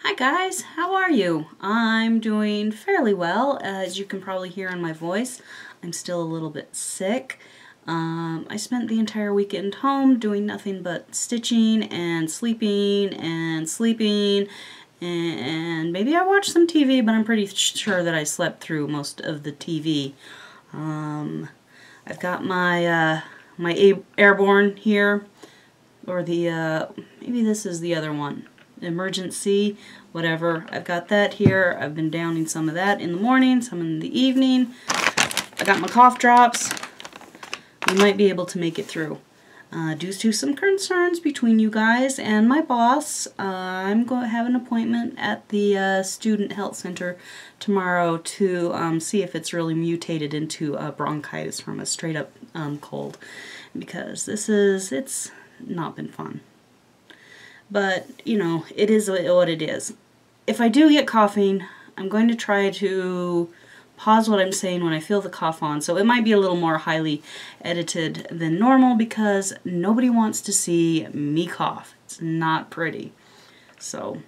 Hi guys, how are you? I'm doing fairly well. As you can probably hear in my voice, I'm still a little bit sick. I spent the entire weekend home doing nothing but stitching and sleeping, and maybe I watched some TV, but I'm pretty sure that I slept through most of the TV. I've got my my Airborne here, or the maybe this is the other one. Emergency, whatever. I've got that here. I've been downing some of that in the morning, some in the evening. I got my cough drops. We might be able to make it through. Due to some concerns between you guys and my boss, I'm going to have an appointment at the Student Health Center tomorrow to see if it's really mutated into bronchitis from a straight up cold, because it's not been fun. But, you know, it is what it is. If I do get coughing, I'm going to try to pause what I'm saying when I feel the cough on. So it might be a little more highly edited than normal because nobody wants to see me cough. It's not pretty. So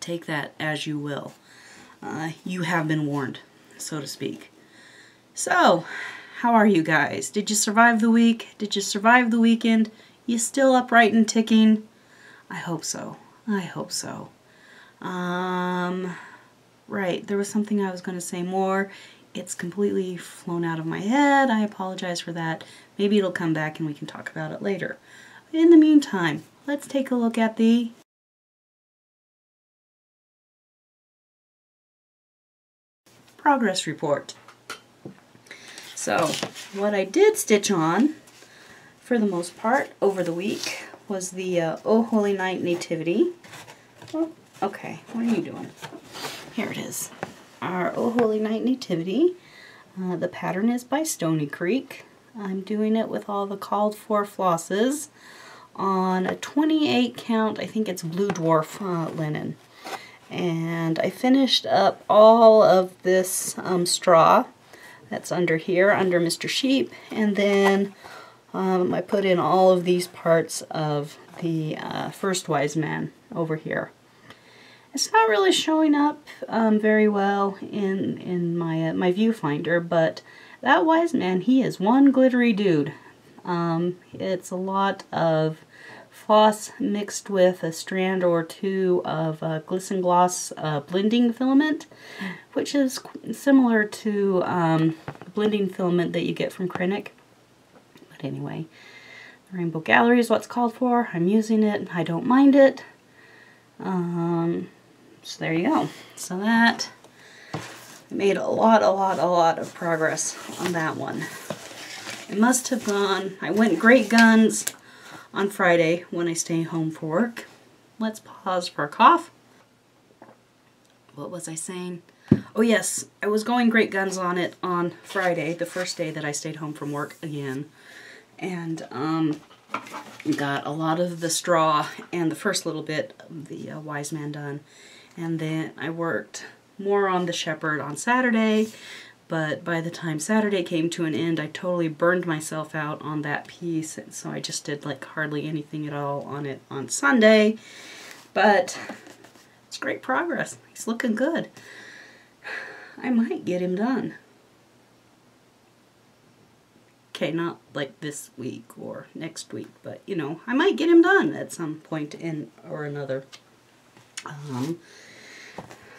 take that as you will. You have been warned, so to speak. So, how are you guys? Did you survive the week? Did you survive the weekend? You still upright and ticking? I hope so. I hope so. Right, there was something I was going to say more. It's completely flown out of my head. I apologize for that. Maybe it'll come back and we can talk about it later. In the meantime, let's take a look at the progress report. So, what I did stitch on, for the most part, over the week, was the O Holy Night Nativity. Oh, okay, what are you doing? Here it is. Our O Holy Night Nativity. The pattern is by Stoney Creek. I'm doing it with all the called for flosses on a 28 count, I think it's Blue Dwarf linen. And I finished up all of this straw that's under here, under Mr. Sheep, and then I put in all of these parts of the first wise man over here. It's not really showing up very well in my viewfinder, but that wise man, he is one glittery dude. It's a lot of floss mixed with a strand or two of glisten gloss blending filament, which is similar to blending filament that you get from Krennic. But anyway, the Rainbow Gallery is what's called for. I'm using it. I don't mind it. So there you go. So that, I made a lot of progress on that one. It must have gone, I went great guns on Friday when I stay home for work. Let's pause for a cough. What was I saying? Oh yes, I was going great guns on it on Friday, the first day that I stayed home from work again. And got a lot of the straw and the first little bit of the wise man done. And then I worked more on the shepherd on Saturday. But by the time Saturday came to an end, I totally burned myself out on that piece, and so I just did like hardly anything at all on it on Sunday. But it's great progress. He's looking good. I might get him done. Okay, not like this week or next week, but you know, I might get him done at some point in or another.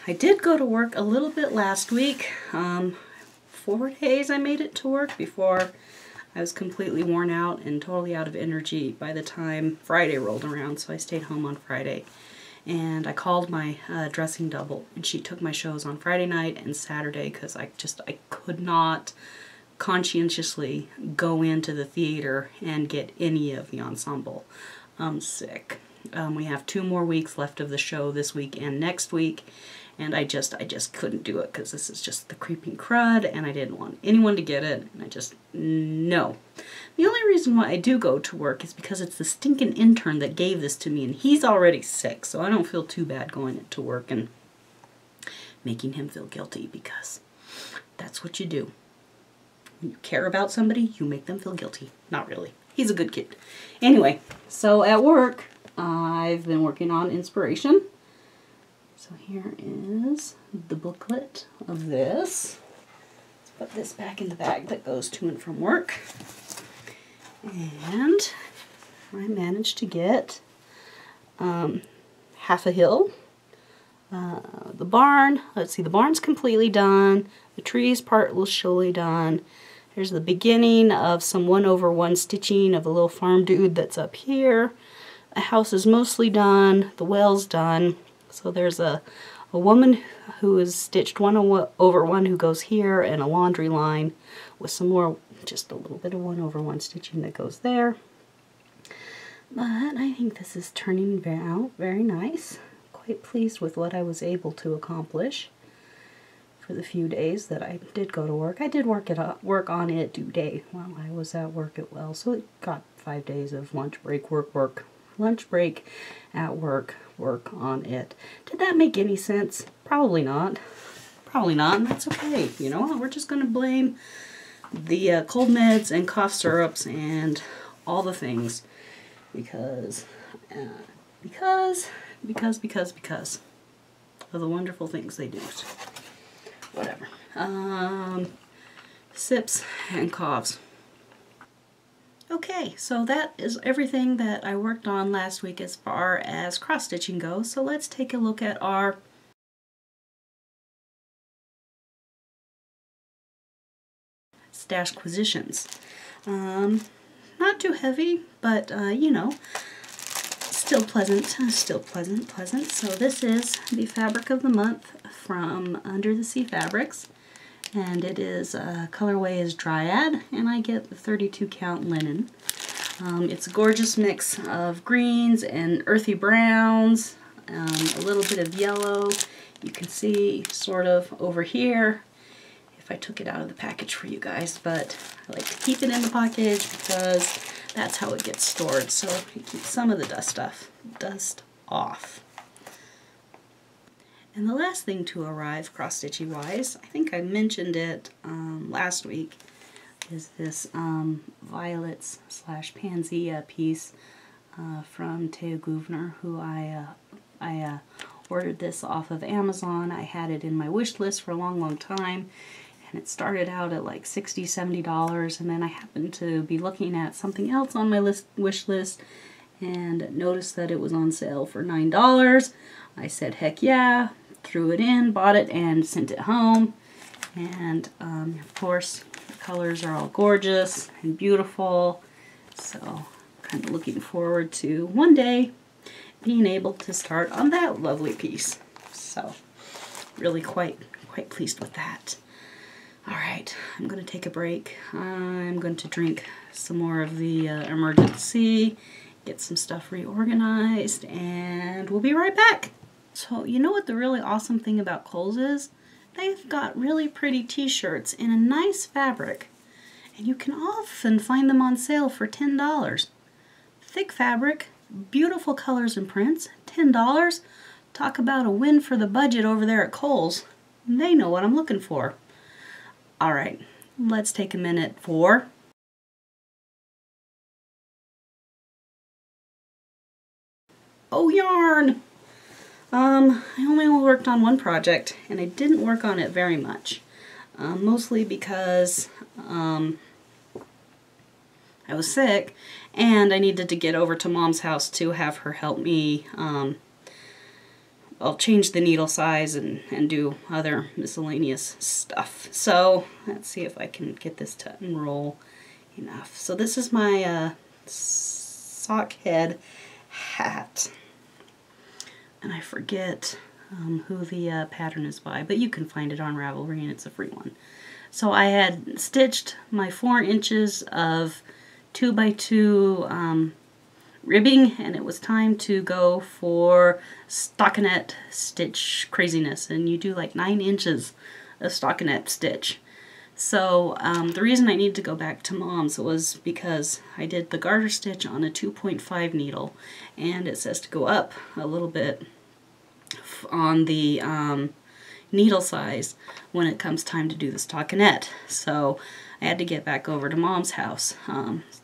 I did go to work a little bit last week. 4 days I made it to work before I was completely worn out and totally out of energy by the time Friday rolled around, so I stayed home on Friday. And I called my dressing double, and she took my shows on Friday night and Saturday because I could not conscientiously go into the theater and get any of the ensemble. I'm sick. We have 2 more weeks left of the show this week and next week. And I just couldn't do it because this is just the creeping crud, and I didn't want anyone to get it, and no. The only reason why I do go to work is because it's the stinking intern that gave this to me, and he's already sick, so I don't feel too bad going to work and making him feel guilty, because that's what you do. When you care about somebody, you make them feel guilty. Not really. He's a good kid. Anyway, so at work, I've been working on Inspriation. So here is the booklet of this. Let's put this back in the bag that goes to and from work. And I managed to get half a hill. The barn, let's see, the barn's completely done. The trees partially done. There's the beginning of some 1/1 stitching of a little farm dude that's up here. The house is mostly done. The well's done. So there's a woman who is stitched 1/1 who goes here, and a laundry line with some more, just a little bit of 1/1 stitching that goes there. But I think this is turning out very nice. Quite pleased with what I was able to accomplish for the few days that I did go to work. I did work on it due day while I was at work at Well, so it got 5 days of lunch break, work, lunch break, at work, work on it. Did that make any sense? Probably not. Probably not, and that's okay. You know, we're just going to blame the cold meds and cough syrups and all the things because of the wonderful things they do. Whatever. Sips and coughs. Okay, so that is everything that I worked on last week as far as cross-stitching goes. So let's take a look at our stashquisitions. Not too heavy, but you know, still pleasant, pleasant. So this is the fabric of the month from Under the Sea Fabrics, and it is colorway is Dryad, and I get the 32 count linen. It's a gorgeous mix of greens and earthy browns, a little bit of yellow. You can see sort of over here if I took it out of the package for you guys, but I like to keep it in the package because that's how it gets stored, so you keep some of the dust off. And the last thing to arrive cross-stitchy wise, I think I mentioned it last week, is this Violets / Pansy piece from Teo Gouvner, who I ordered this off of Amazon. I had it in my wish list for a long time, and it started out at like $60, $70, and then I happened to be looking at something else on my wish list and noticed that it was on sale for $9. I said, heck yeah, threw it in, bought it, and sent it home. And of course, the colors are all gorgeous and beautiful, so kind of looking forward to one day being able to start on that lovely piece. So really quite pleased with that. Alright, I'm going to take a break. I'm going to drink some more of the emergency, get some stuff reorganized, and we'll be right back. So you know what the really awesome thing about Kohl's is? They've got really pretty t-shirts in a nice fabric, and you can often find them on sale for $10. Thick fabric, beautiful colors and prints, $10. Talk about a win for the budget over there at Kohl's. They know what I'm looking for. Alright, let's take a minute for Oh Yarn! I only worked on one project, and I didn't work on it very much. Mostly because I was sick, and I needed to get over to Mom's house to have her help me I'll change the needle size and do other miscellaneous stuff. So let's see if I can get this to unroll enough. So this is my Sockhead Hat. And I forget who the pattern is by, but you can find it on Ravelry, and it's a free one. So I had stitched my 4 inches of 2x2 ribbing, and it was time to go for stockenette stitch craziness, and you do like 9 inches of stockenette stitch. So the reason I needed to go back to Mom's was because I did the garter stitch on a 2.5 needle, and it says to go up a little bit on the needle size when it comes time to do the stockenette. So I had to get back over to Mom's house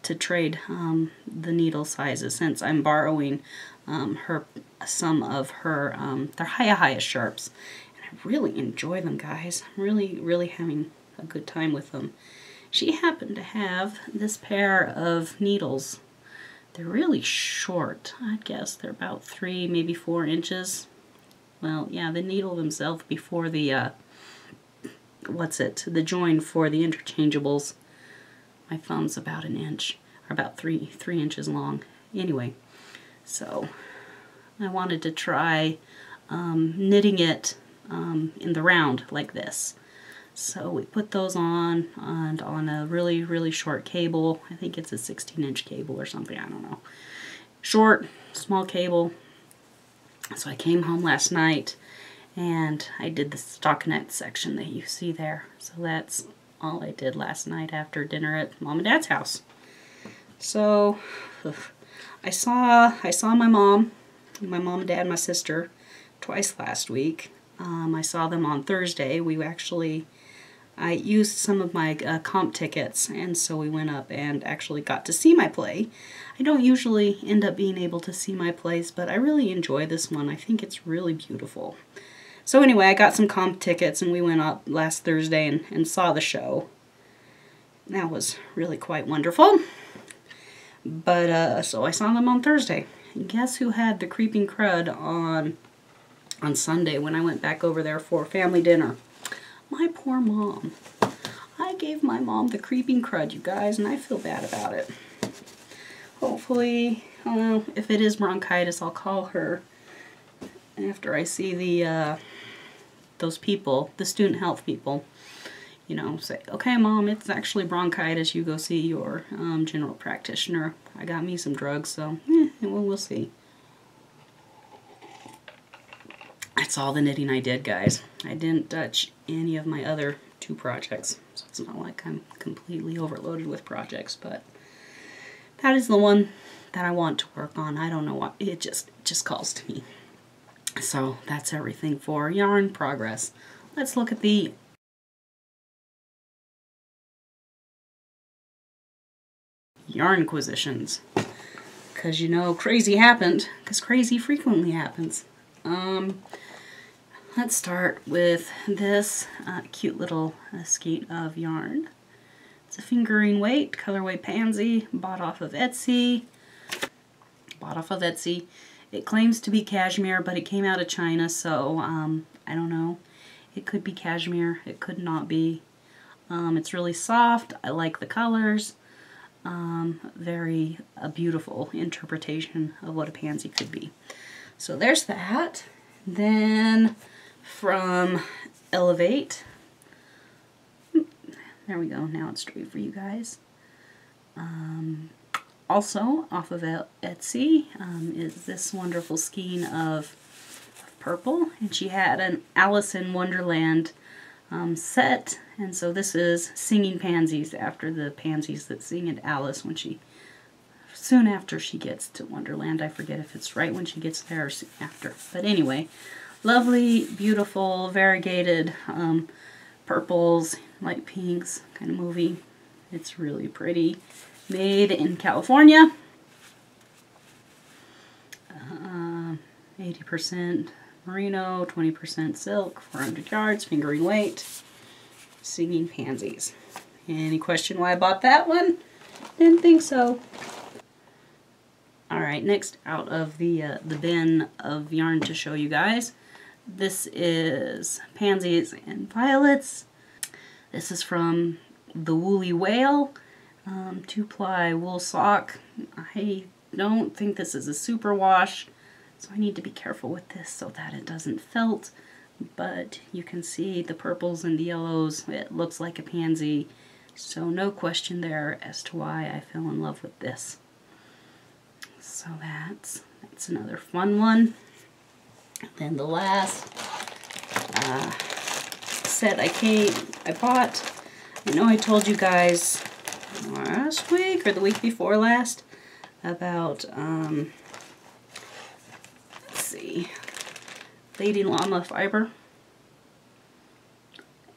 to trade the needle sizes, since I'm borrowing some of her, they're highest sharps. And I really enjoy them, guys. I'm really having a good time with them. She happened to have this pair of needles. They're really short. I'd guess they're about 3, maybe 4 inches. Well, yeah, the needle themselves before the, the join for the interchangeables. My thumb's about 1 inch, or about 3 inches long. Anyway, so I wanted to try knitting it in the round like this. So we put those on, and on a really short cable. I think it's a 16-inch cable or something, I don't know. Short, small cable. So I came home last night and I did the stockenette section that you see there. So that's all I did last night after dinner at Mom and Dad's house. So I saw my mom and dad, my sister, twice last week. I saw them on Thursday. I used some of my comp tickets, and so we went up and actually got to see my play. I don't usually end up being able to see my plays, but I really enjoy this one. I think it's really beautiful. So anyway, I got some comp tickets, and we went up last Thursday and saw the show. That was really quite wonderful. But, so I saw them on Thursday. And guess who had the creeping crud on Sunday when I went back over there for family dinner? My poor mom. I gave my mom the creeping crud, you guys, and I feel bad about it. Hopefully, well, if it is bronchitis, I'll call her after I see those people, the student health people, you know, say, okay, Mom, it's actually bronchitis. You go see your general practitioner. I got me some drugs, so we'll see. That's all the knitting I did, guys. I didn't touch any of my other 2 projects, so it's not like I'm completely overloaded with projects, but that is the one that I want to work on. I don't know why, it just calls to me. So that's everything for yarn progress. Let's look at the yarn acquisitions, because you know crazy happened, because crazy frequently happens. Let's start with this cute little skein of yarn. It's a fingering weight, colorway Pansy, bought off of Etsy. It claims to be cashmere, but it came out of China, so I don't know. It could be cashmere, it could not be. It's really soft. I like the colors. Very beautiful interpretation of what a pansy could be. So there's that. Then from Elevate, there we go, now it's straight for you guys. Also off of Etsy is this wonderful skein of purple, and she had an Alice in Wonderland set, and so this is singing pansies after the pansies that sing at Alice soon after she gets to Wonderland. I forget if it's right when she gets there or soon after. But anyway, lovely, beautiful, variegated purples, light pinks, kind of movie. It's really pretty. Made in California. 80% merino, 20% silk, 400 yards, fingering weight, singing pansies. Any question why I bought that one? Didn't think so. Alright, next out of the bin of yarn to show you guys. This is Pansies and Violets. This is from the Woolly Whale 2-ply wool sock. I don't think this is a super wash, so I need to be careful with this so that it doesn't felt. But you can see the purples and the yellows. It looks like a pansy, so no question there as to why I fell in love with this. So that's another fun one. Then the last set I bought. I know I told you guys last week or the week before last about let's see, Lady Llama Fiber.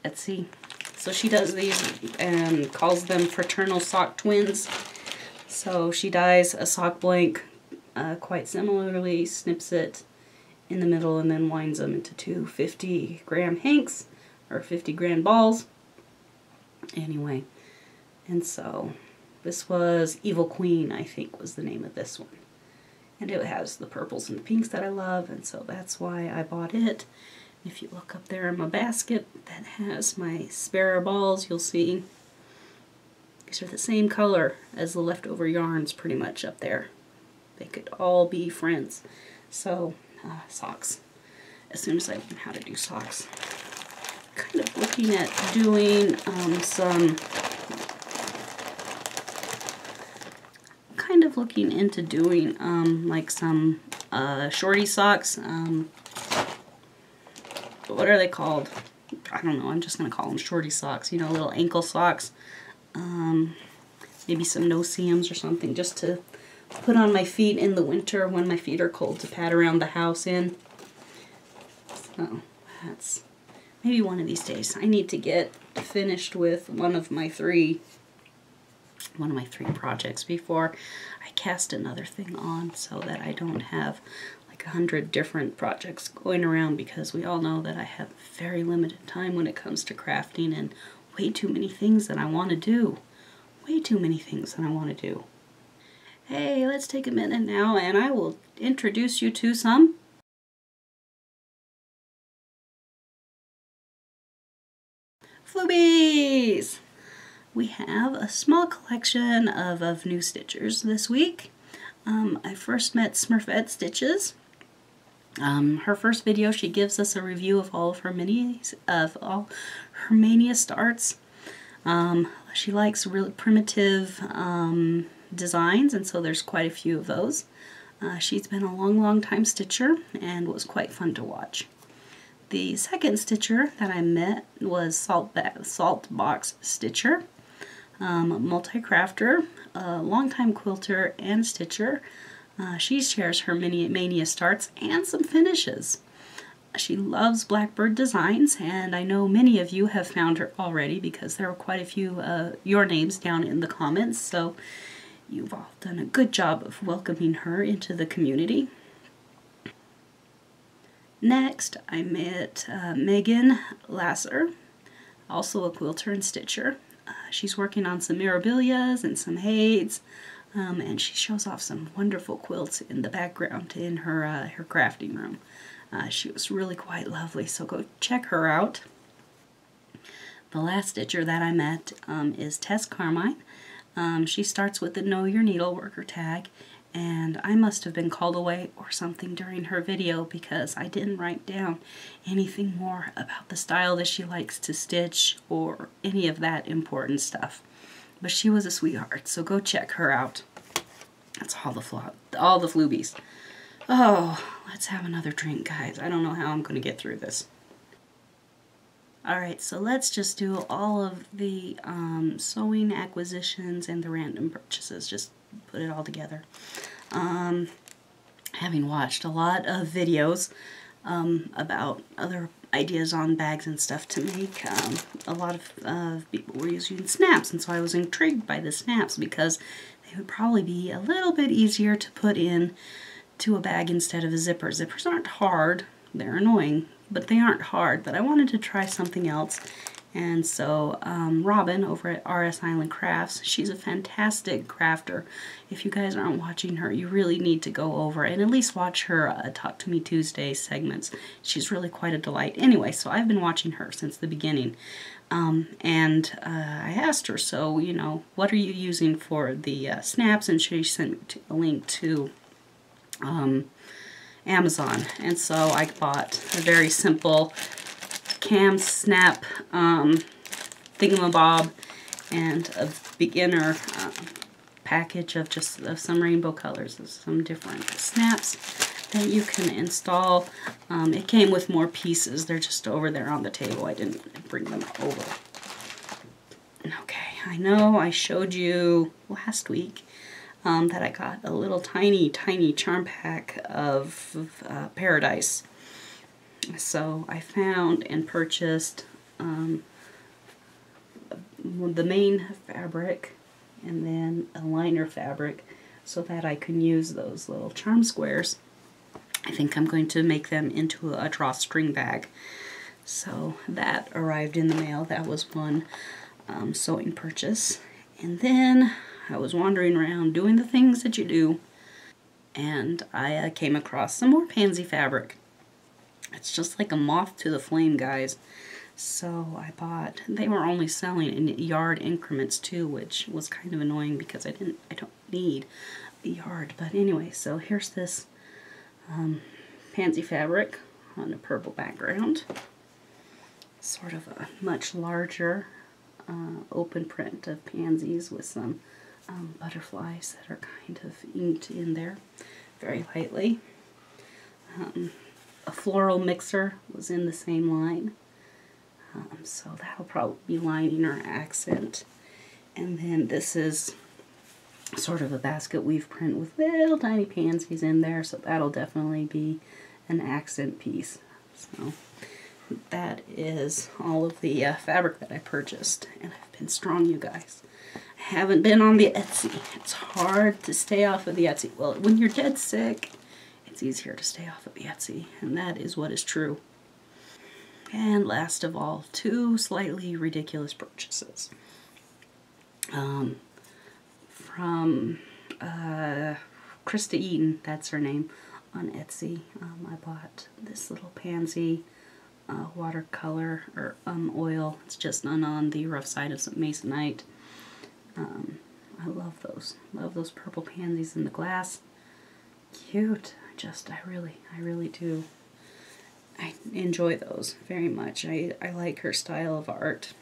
Etsy. So she does these and calls them fraternal sock twins. So she dyes a sock blank quite similarly, snips it in the middle, and then winds them into two 50-gram hanks, or 50-gram balls. Anyway, and so this was Evil Queen, I think was the name of this one. And it has the purples and the pinks that I love, and so that's why I bought it. If you look up there in my basket that has my spare balls, you'll see these are the same color as the leftover yarns pretty much up there. They could all be friends. So, socks. As soon as I learn how to do socks. Kind of looking at doing looking into doing like some shorty socks. What are they called? I don't know. I'm just going to call them shorty socks. You know, little ankle socks. Maybe some no-seams or something just to put on my feet in the winter when my feet are cold to pad around the house in. So that's maybe one of these days. I need to get finished with one of my three projects before I cast another thing on, so that I don't have like 100 different projects going around, because we all know that I have very limited time when it comes to crafting and way too many things that I want to do. Way too many things that I want to do. Hey, let's take a minute now and I will introduce you to some Floobies! We have a small collection of new stitchers this week. I first met Smurfette Stitches. Her first video, she gives us a review of all of her mania starts. She likes really primitive designs, and so there's quite a few of those. She's been a long time stitcher and was quite fun to watch. The second stitcher that I met was Saltbox Stitcher, multi-crafter, longtime quilter and stitcher. She shares her mania starts and some finishes. She loves Blackbird designs, and I know many of you have found her already because there were quite a few your names down in the comments, so you've all done a good job of welcoming her into the community. Next, I met Meghan Laster, also a quilter and stitcher. She's working on some mirabilias and some haids, and she shows off some wonderful quilts in the background in her crafting room. She was really quite lovely, so go check her out. The last stitcher that I met is Tessa Carmine. She starts with the Know Your Needle Worker tag, and I must have been called away or something during her video because I didn't write down anything more about the style that she likes to stitch or any of that important stuff. But she was a sweetheart, so go check her out. That's all the Floobies. Oh, let's have another drink, guys. I don't know how I'm going to get through this. Alright, so let's just do all of the sewing acquisitions and the random purchases. Just put it all together. Having watched a lot of videos about other ideas on bags and stuff to make, a lot of people were using snaps, and so I was intrigued by the snaps because they would probably be a little bit easier to put in to a bag instead of a zipper. Zippers aren't hard, they're annoying, but they aren't hard. But I wanted to try something else, and so Robin over at RS Island Crafts, she's a fantastic crafter. If you guys aren't watching her, you really need to go over and at least watch her Talk to Me Tuesday segments. She's really quite a delight. Anyway, so I've been watching her since the beginning, and I asked her, so, you know, what are you using for the snaps? And she sent me a link to Amazon, and so I bought a very simple cam snap thingamabob and a beginner package of some rainbow colors, of some different snaps that you can install. It came with more pieces. They're just over there on the table. I didn't bring them over. Okay, I know I showed you last week that I got a little tiny charm pack of Paradise. So I found and purchased the main fabric and then a liner fabric so that I can use those little charm squares. I think I'm going to make them into a drawstring bag. So that arrived in the mail. That was one sewing purchase. And then I was wandering around doing the things that you do, and I came across some more pansy fabric. It's just like a moth to the flame, guys. So I bought, they were only selling in yard increments too, which was kind of annoying because I don't need a yard. But anyway, so here's this pansy fabric on a purple background. Sort of a much larger open print of pansies with some butterflies that are kind of inked in there very lightly. A floral mixer was in the same line. So that'll probably be lining or accent. And then this is sort of a basket weave print with little tiny pansies in there, so that'll definitely be an accent piece. So that is all of the fabric that I purchased, and I've been strong, you guys. I haven't been on the Etsy. It's hard to stay off of the Etsy. Well, when you're dead sick, it's easier to stay off of the Etsy, and that is what is true. And last of all, two slightly ridiculous purchases. From Krista Eaton, that's her name, on Etsy. I bought this little pansy watercolor or oil. It's just on the rough side of some masonite. I love those. Love those purple pansies in the glass. Cute. I really do. I enjoy those very much. I like her style of art.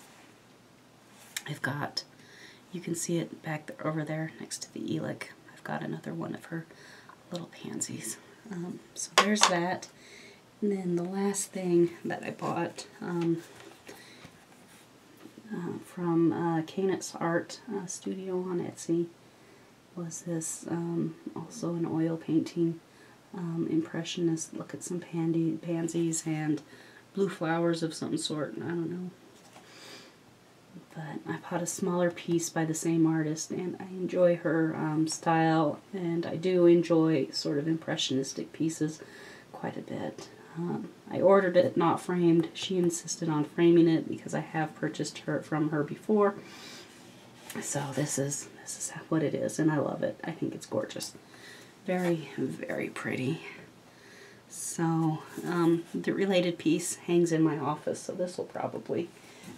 I've got, you can see it back there, over there next to the Elic. I've got another one of her little pansies. So there's that. And then the last thing that I bought from Canet's Art Studio on Etsy was this, also an oil painting. Impressionist. Look at some pansies and blue flowers of some sort. I don't know. But I bought a smaller piece by the same artist, and I enjoy her style, and I do enjoy sort of impressionistic pieces quite a bit. I ordered it not framed. She insisted on framing it because I have purchased from her before. So this is what it is, and I love it. I think it's gorgeous. Very, very pretty. So, the related piece hangs in my office, so this will probably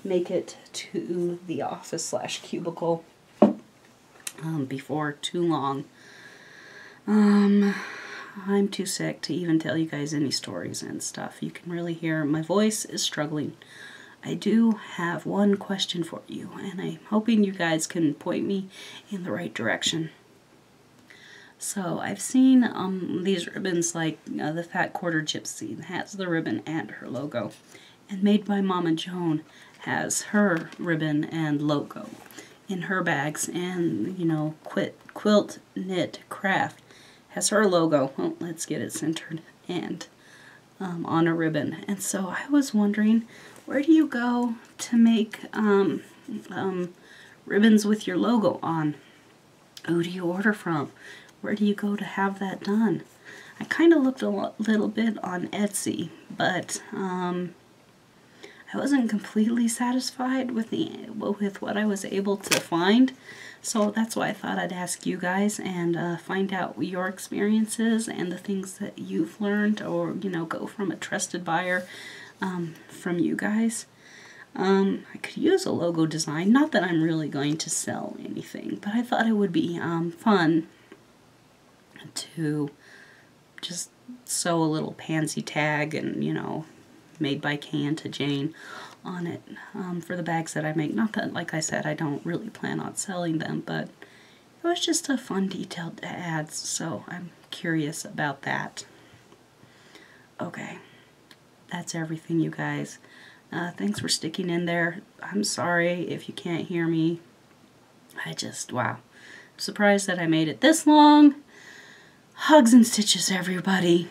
make it to the office / cubicle before too long. I'm too sick to even tell you guys any stories and stuff. You can really hear my voice is struggling. I do have one question for you, and I'm hoping you guys can point me in the right direction. So I've seen these ribbons like the Fat Quarter Gypsy has the ribbon and her logo. And Made by Mama Joan has her ribbon and logo in her bags. And, you know, Quilt Knit Craft has her logo. Well, let's get it centered and on a ribbon. And so I was wondering, where do you go to make ribbons with your logo on? Who do you order from? Where do you go to have that done? I kind of looked a little bit on Etsy, but I wasn't completely satisfied with what I was able to find. So that's why I thought I'd ask you guys and find out your experiences and the things that you've learned, or, you know, go from a trusted buyer from you guys. I could use a logo design. Not that I'm really going to sell anything, but I thought it would be fun to just sew a little pansy tag and, you know, Made by Can to Jane on it for the bags that I make. Not that, like I said, I don't really plan on selling them, but it was just a fun detail to add, so I'm curious about that. Okay, that's everything, you guys. Thanks for sticking in there. I'm sorry if you can't hear me. Wow. I'm surprised that I made it this long. Hugs and stitches, everybody.